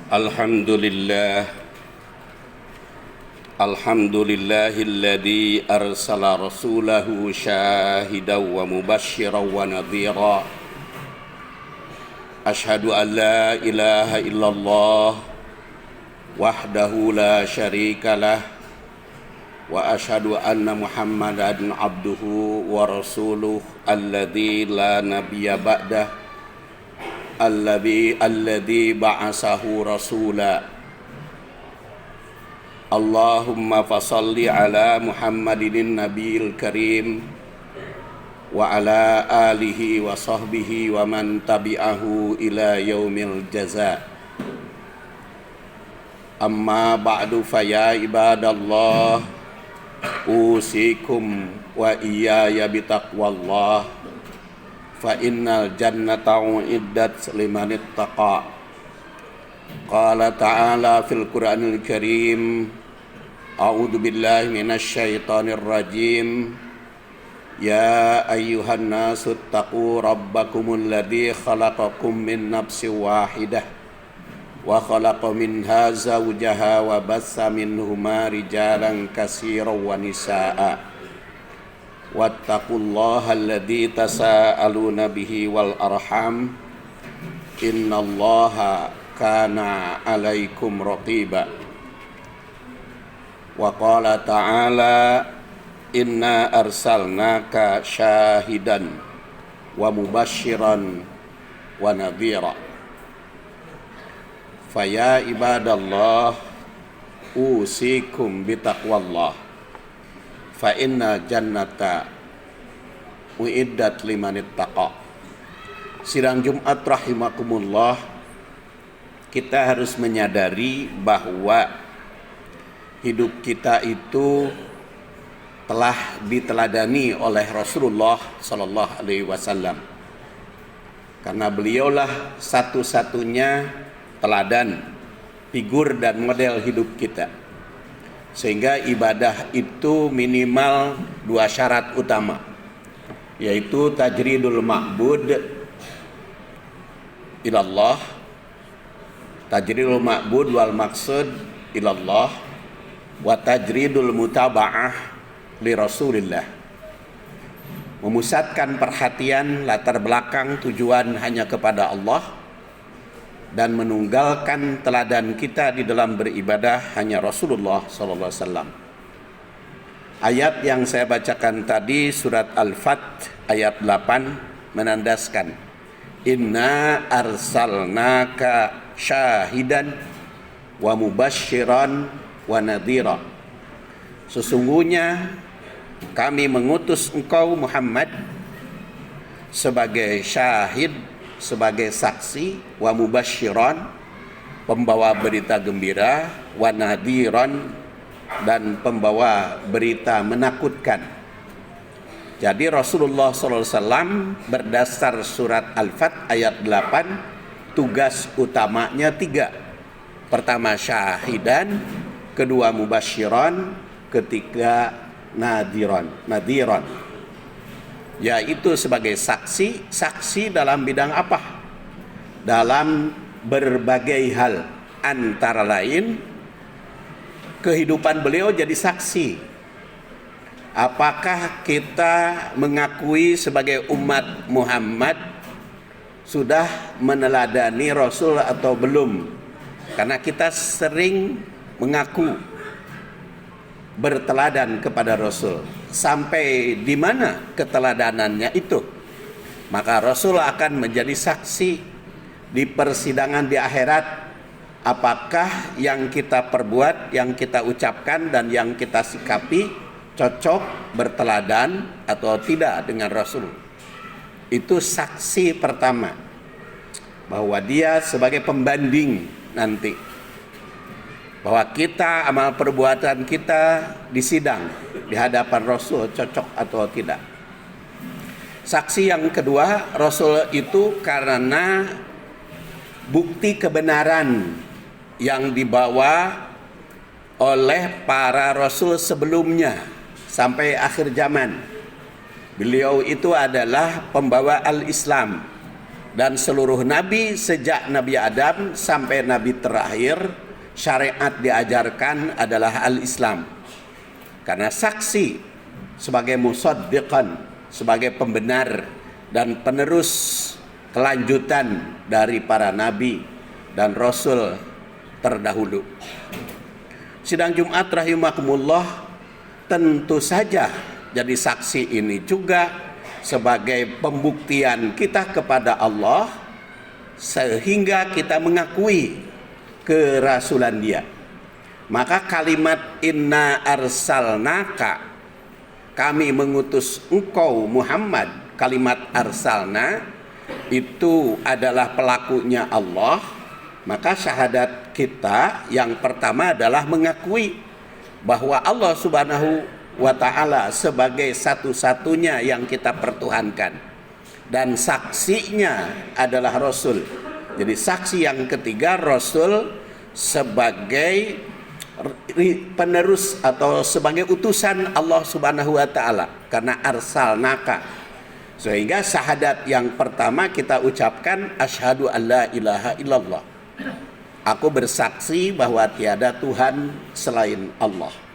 Alhamdulillah Alhamdulillahilladzi arsala rasulahu syahidan wa mubasysyiran wa nadhira. Asyhadu an la ilaha illallah wahdahu la syarikalah wa asyhadu anna Muhammadan abduhu wa rasuluh alladzi la nabiyya ba'dah alladzi ba'asahu rasula. Allahumma fasalli ala Muhammadin nabiyil karim wa ala alihi wa sahbihi wa man tabi'ahu ila yaumil jaza. Amma ba'du fa ya ibadallah usikum wa iyaya bitaqwallah fa innal jannata uiddat liman ittaqa. Qala ta'ala fil Qur'anil Karim, a'udzu billahi minasy syaithanir rajim. Ya ayyuhan nasu taqu rabbakumul ladzi khalaqakum min nafsin wahidah wa khalaqa minha zawjaha wa bassa minhuma rijalan katsiran wa nisaa'a. Wattaqullaha alladzi tasaaluna bihi wal arham. Innallaha kana alaikum raqiba. Wa qala ta'ala inna arsalnaka syahidan wa mubasysyiran wa nadhira. Faya ibadallah usikum bitaqwallah fa inna jannata uiddat liman ittaqa. Sidang Jumat rahimakumullah, kita harus menyadari bahwa hidup kita itu telah diteladani oleh Rasulullah sallallahu alaihi wasallam. Karena beliaulah satu-satunya teladan, figur dan model hidup kita. Sehingga ibadah itu minimal 2 syarat utama, yaitu tajridul ma'bud ilallah, tajridul ma'bud wal maqsud ilallah, wa tajridul mutaba'ah li Rasulillah. Memusatkan perhatian, latar belakang, tujuan hanya kepada Allah, dan menunggalkan teladan kita di dalam beribadah hanya Rasulullah sallallahu alaihi wasallam. Ayat yang saya bacakan tadi, surat Al-Fat ayat 8, menandaskan inna arsalnaka syahidan wa mubasysyiran wa nadhira. Sesungguhnya kami mengutus engkau Muhammad sebagai syahid, sebagai saksi, wa mubasysyiran, pembawa berita gembira, wa nadhiran, dan pembawa berita menakutkan. Jadi Rasulullah SAW berdasar surat Al-Fat ayat 8, tugas utamanya 3. Pertama syahidan, kedua mubasysyiran, ketiga nadhiran, yaitu sebagai saksi dalam bidang apa? Dalam berbagai hal, antara lain kehidupan beliau jadi saksi. Apakah kita mengakui sebagai umat Muhammad sudah meneladani Rasul atau belum? Karena kita sering mengaku berteladan kepada Rasul. Sampai di mana keteladanannya itu? Maka Rasul akan menjadi saksi di persidangan di akhirat. Apakah yang kita perbuat, yang kita ucapkan, dan yang kita sikapi cocok, berteladan atau tidak dengan Rasul? Itu saksi pertama, bahwa dia sebagai pembanding nanti, bahwa kita, amal perbuatan kita disidang di hadapan Rasul cocok atau tidak. Saksi yang kedua, Rasul itu karena bukti kebenaran yang dibawa oleh para Rasul sebelumnya sampai akhir zaman. Beliau itu adalah pembawa al-Islam, Dan seluruh nabi sejak Nabi Adam sampai nabi terakhir, syariat diajarkan adalah al-Islam. Karena saksi sebagai musaddiqan, sebagai pembenar dan penerus kelanjutan dari para nabi dan rasul terdahulu. Sidang Jumat rahimakumullah, tentu saja jadi saksi ini juga sebagai pembuktian kita kepada Allah sehingga kita mengakui kerasulan Dia. Maka kalimat inna arsalnaka, kami mengutus engkau Muhammad, kalimat arsalna itu adalah pelakunya Allah. Maka syahadat kita yang pertama adalah mengakui bahwa Allah Subhanahu wa ta'ala sebagai satu-satunya yang kita pertuhankan, dan saksinya adalah Rasul. Jadi saksi yang ketiga, Rasul sebagai penerus atau sebagai utusan Allah Subhanahu wa ta'ala, karena arsalnaka. Sehingga syahadat yang pertama kita ucapkan asyhadu alla ilaha illallah, aku bersaksi bahwa tiada Tuhan selain Allah.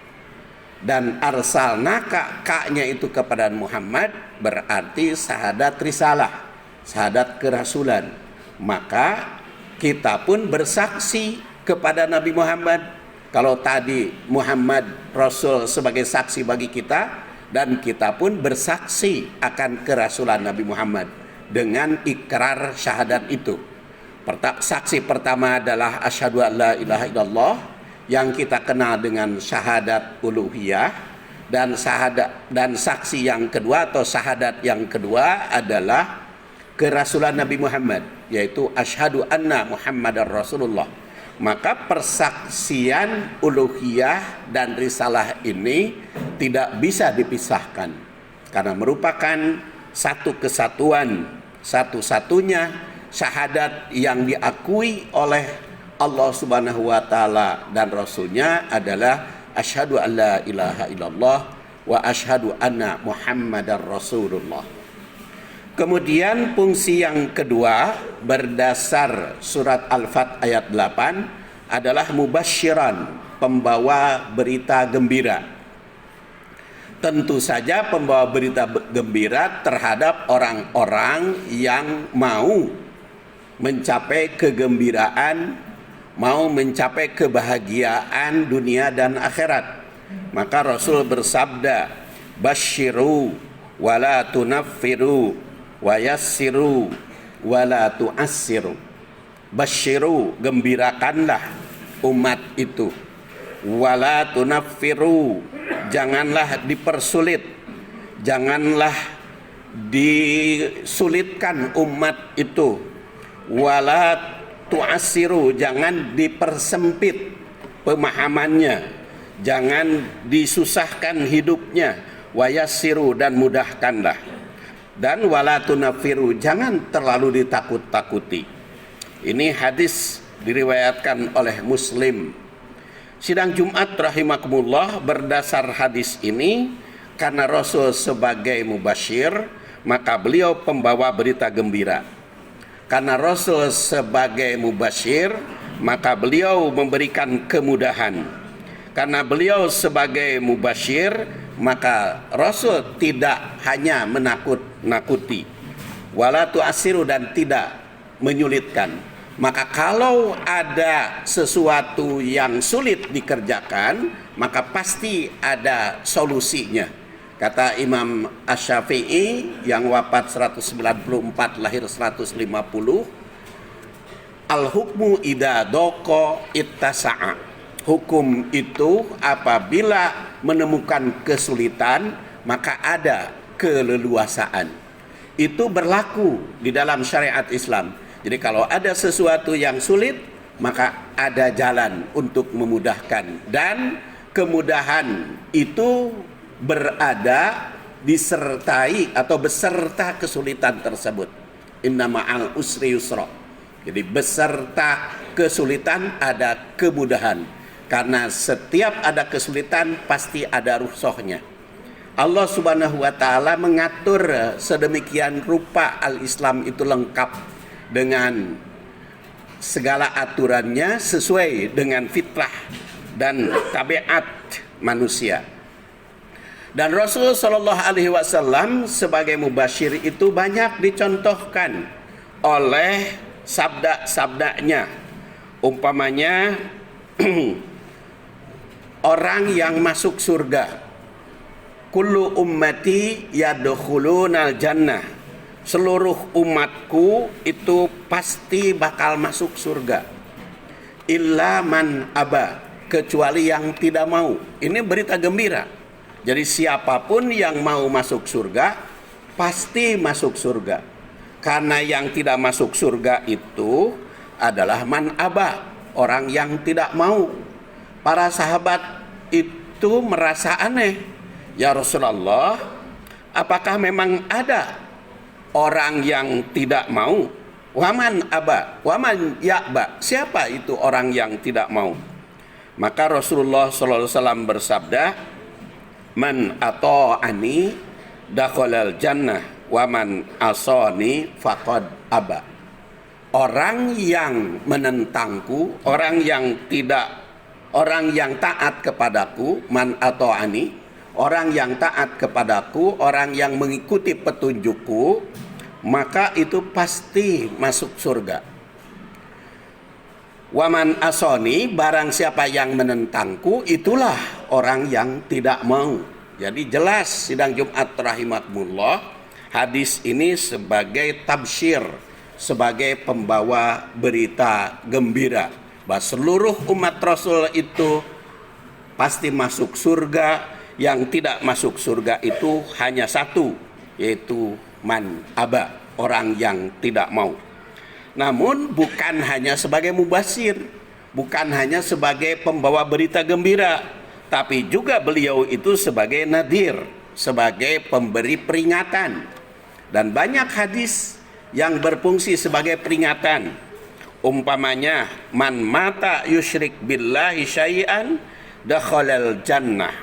Dan arsalnaka, ka-nya itu kepada Muhammad, berarti syahadat risalah, syahadat kerasulan. Maka kita pun bersaksi kepada Nabi Muhammad. Kalau tadi Muhammad Rasul sebagai saksi bagi kita, dan kita pun bersaksi akan kerasulan Nabi Muhammad dengan ikrar syahadat itu. Saksi pertama adalah asyhadu alla ilaha illallah, yang kita kenal dengan syahadat uluhiyah, dan saksi yang kedua atau syahadat yang kedua adalah kerasulan Nabi Muhammad, yaitu asyhadu anna Muhammadar Rasulullah. Maka persaksian uluhiyah dan risalah ini tidak bisa dipisahkan karena merupakan satu kesatuan, satu-satunya syahadat yang diakui oleh Allah Subhanahu wa ta'ala dan Rasulnya adalah asyhadu an la ilaha illallah wa asyhadu anna Muhammadar Rasulullah. Kemudian fungsi yang kedua berdasar surat Al-Fat ayat 8 adalah mubasyiran, pembawa berita gembira. Tentu saja pembawa berita gembira terhadap orang-orang yang mau mencapai kegembiraan, mau mencapai kebahagiaan dunia dan akhirat. Maka Rasul bersabda, basyiru wala tunaffiru wa yassiru wala tu'assiru. Basyiru, gembirakanlah umat itu. Wala tunaffiru, janganlah dipersulit, janganlah disulitkan umat itu. Wala tu'assiru, jangan dipersempit pemahamannya, jangan disusahkan hidupnya. Wayassiru, dan mudahkanlah. Dan wala tunaffiru, jangan terlalu ditakut-takuti. Ini hadis diriwayatkan oleh Muslim. Sidang Jumat rahimakumullah, berdasar hadis ini, karena Rasul sebagai mubasyir, maka beliau pembawa berita gembira. Karena Rasul sebagai mubasyir, maka beliau memberikan kemudahan. Karena beliau sebagai mubasyir, maka Rasul tidak hanya menakut-nakuti, wala tu'assiru, dan tidak menyulitkan. Maka kalau ada sesuatu yang sulit dikerjakan, maka pasti ada solusinya. Kata Imam Asy-Syafi'i yang wafat 194 lahir 150, al-hukmu idza daqa ittasa'a. Hukum itu apabila menemukan kesulitan maka ada keleluasaan. Itu berlaku di dalam syariat Islam. Jadi kalau ada sesuatu yang sulit, maka ada jalan untuk memudahkan, dan kemudahan itu berada disertai atau beserta kesulitan tersebut. Inna ma'al usri yusra. Jadi beserta kesulitan ada kemudahan. Karena setiap ada kesulitan pasti ada rukhsahnya. Allah Subhanahu wa ta'ala mengatur sedemikian rupa al-Islam itu lengkap. dengan segala aturannya sesuai dengan fitrah dan tabiat manusia. Dan Rasul Shallallahu Alaihi Wasallam sebagai mubasyir itu banyak dicontohkan oleh sabda-sabdanya. Umpamanya orang yang masuk surga, kullu ummati yadkhulunal jannah, seluruh umatku itu pasti bakal masuk surga, illa man aba, kecuali yang tidak mau. Ini berita gembira. Jadi siapapun yang mau masuk surga pasti masuk surga. Karena yang tidak masuk surga itu adalah man aba, orang yang tidak mau. Para sahabat itu merasa aneh. Ya Rasulullah, apakah memang ada orang yang tidak mau? Waman aba, waman ya'ba, siapa itu orang yang tidak mau? Maka Rasulullah SAW bersabda, man ata'ani dakhalal jannah wa man asani faqad aba. Orang yang menentangku, orang yang taat kepadaku, man ata'ani, orang yang taat kepadaku, orang yang mengikuti petunjukku, maka itu pasti masuk surga. Waman asoni, barang siapa yang menentangku, itulah orang yang tidak mau. Jadi jelas sidang Jumat rahimakumullah, hadis ini sebagai tabsyir, sebagai pembawa berita gembira bahwa seluruh umat Rasul itu pasti masuk surga. Yang tidak masuk surga itu hanya satu, yaitu man aba, orang yang tidak mau. Namun bukan hanya sebagai mubasir, bukan hanya sebagai pembawa berita gembira, tapi juga beliau itu sebagai nadir, sebagai pemberi peringatan. Dan banyak hadis yang berfungsi sebagai peringatan. Umpamanya, man mata yusyrik billahi syai'an dakhalal jannah.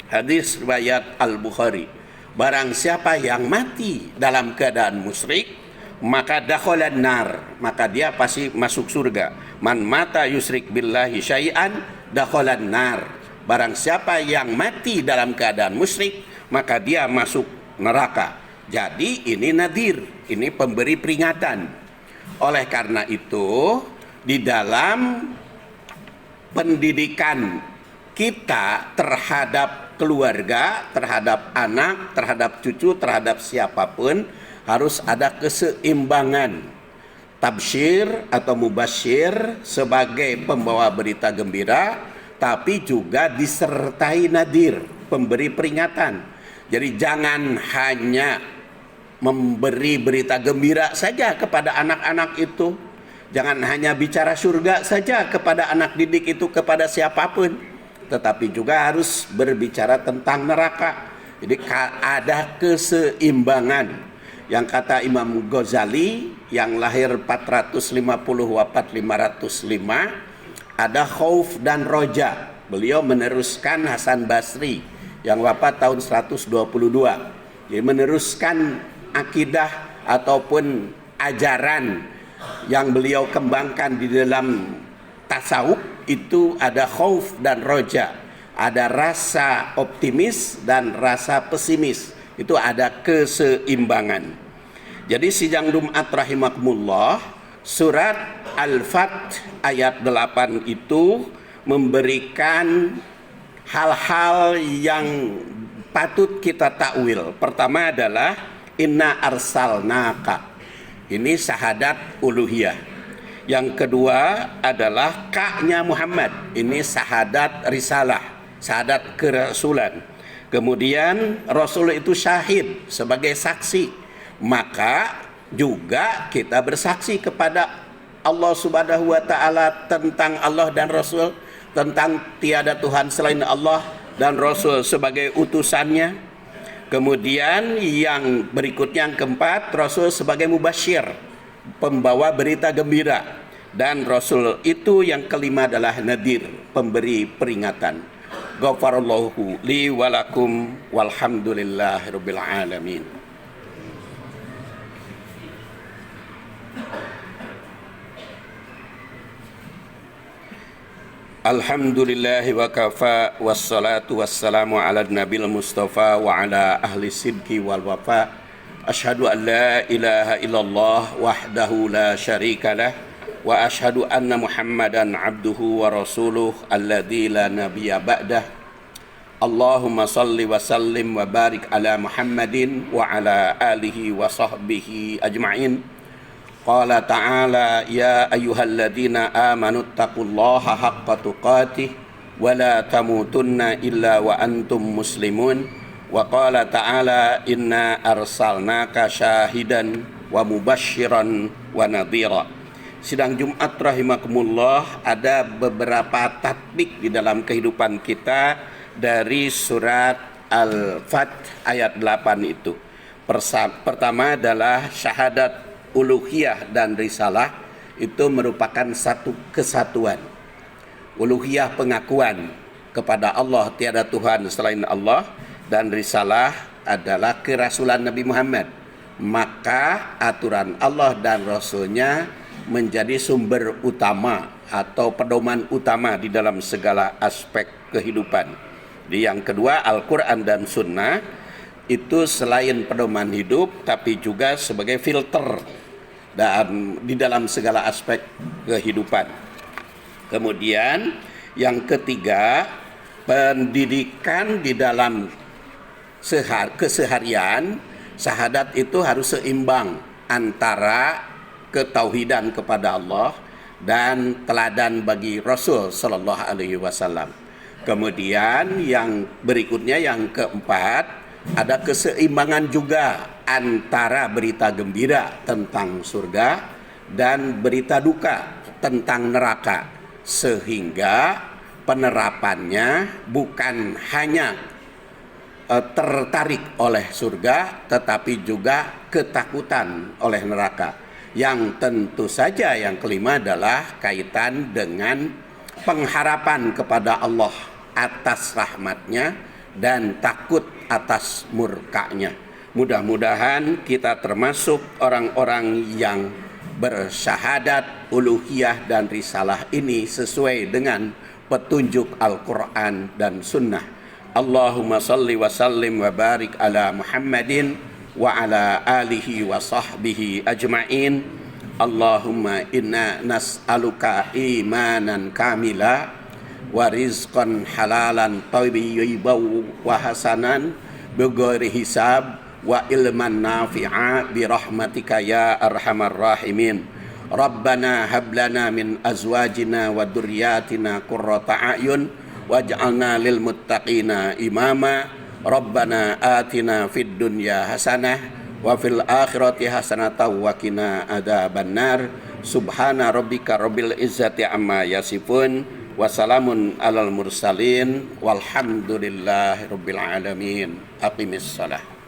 Hadis riwayat Al-Bukhari. Barang siapa yang mati dalam keadaan musyrik, maka dakhalan nar, maka dia pasti masuk surga. Man mata yusyrik billahi syai'an dakhalan nar. Barang siapa yang mati dalam keadaan musyrik, maka dia masuk neraka. Jadi ini nadir, ini pemberi peringatan. Oleh karena itu, di dalam pendidikan kita terhadap keluarga, terhadap anak, terhadap cucu, terhadap siapapun, harus ada keseimbangan. Tabsyir atau mubasyir sebagai pembawa berita gembira, tapi juga disertai nadir, pemberi peringatan. Jadi jangan hanya memberi berita gembira saja kepada anak-anak itu. Jangan hanya bicara surga saja kepada anak didik itu, kepada siapapun. Tetapi juga harus berbicara tentang neraka. Jadi ada keseimbangan. Yang kata Imam Ghazali yang lahir 450 wafat 505, ada khauf dan roja. Beliau meneruskan Hasan Basri yang wafat tahun 122. Jadi meneruskan akidah ataupun ajaran yang beliau kembangkan di dalam tasawuf, itu ada khauf dan roja. Ada rasa optimis dan rasa pesimis. Itu ada keseimbangan. Jadi sidang Jumat rahimakumullah, surat Al-Fat ayat 8 itu memberikan hal-hal yang patut kita takwil. Pertama adalah inna arsalnaka. Ini syahadat uluhiyah. Yang kedua adalah ka-nya Muhammad. Ini syahadat risalah, syahadat kerasulan. Kemudian Rasul itu syahid sebagai saksi. Maka juga kita bersaksi kepada Allah Subhanahu wa taala tentang Allah dan Rasul, tentang tiada Tuhan selain Allah dan Rasul sebagai utusannya. Kemudian yang berikutnya, yang keempat, Rasul sebagai mubasyir, pembawa berita gembira. Dan Rasul itu yang kelima adalah nadir, pemberi peringatan. Ghafarallahu li walakum walhamdulillahirabbil alamin. Alhamdulillahi wa kafa wassalatu wassalamu ala nabil mustafa wa ala ahli sidki wal wafa. Ashhadu an la ilaha illallah wahdahu la syarika lah wa ashhadu anna Muhammadan abduhu wa rasuluh alladzi la nabiyya ba'dah. Allahumma salli wa sallim wa barik ala Muhammadin wa ala alihi wa sahbihi ajma'in. Qala ta'ala ya ayyuhalladzina amanu taqullaha haqqa tuqatih wa la tamutunna illa wa antum muslimun. Wa qala ta'ala inna arsalnaka syahidan wa mubasyiran wa nadhira. Sidang Jumat rahimakumullah, ada beberapa tatbik di dalam kehidupan kita dari surat Al-Fath ayat 8 itu. Pertama adalah syahadat uluhiyah dan risalah, itu merupakan satu kesatuan. Uluhiyah pengakuan kepada Allah tiada Tuhan selain Allah, dan risalah adalah kerasulan Nabi Muhammad. Maka aturan Allah dan Rasulnya menjadi sumber utama atau pedoman utama di dalam segala aspek kehidupan. Yang kedua, Al-Quran dan Sunnah itu selain pedoman hidup tapi juga sebagai filter dan di dalam segala aspek kehidupan. Kemudian yang ketiga, pendidikan di dalam keseharian. Syahadat itu harus seimbang antara ketauhidan kepada Allah dan teladan bagi Rasul sallallahu alaihi wasallam. Kemudian yang berikutnya, yang keempat, ada keseimbangan juga antara berita gembira tentang surga dan berita duka tentang neraka, sehingga penerapannya bukan hanya tertarik oleh surga tetapi juga ketakutan oleh neraka. Yang tentu saja yang kelima adalah kaitan dengan pengharapan kepada Allah atas rahmatnya dan takut atas murkanya. Mudah-mudahan kita termasuk orang-orang yang bersyahadat uluhiyah dan risalah ini sesuai dengan petunjuk Al-Quran dan Sunnah. Allahumma salli wa sallim wa barik ala Muhammadin wa ala alihi wa sahbihi ajma'in. Allahumma inna nas'aluka imanan kamila wa rizqan halalan thayyiban wa hasanan bighairi hisab wa ilman nafi'a bi rahmatika ya arhamar rahimin. Rabbana hab lana min azwajina wa dzurriyyatina qurrata a'yun waj'alna lil muttaqina imama. Rabbana atina fid dunya hasanah wa fil akhirati hasanatan wa qina adzabannar. Subhana rabbika rabbil izzati amma yasifun. Wassalamun alal mursalin walhamdulillahi rabbil alamin. Aqimis salah.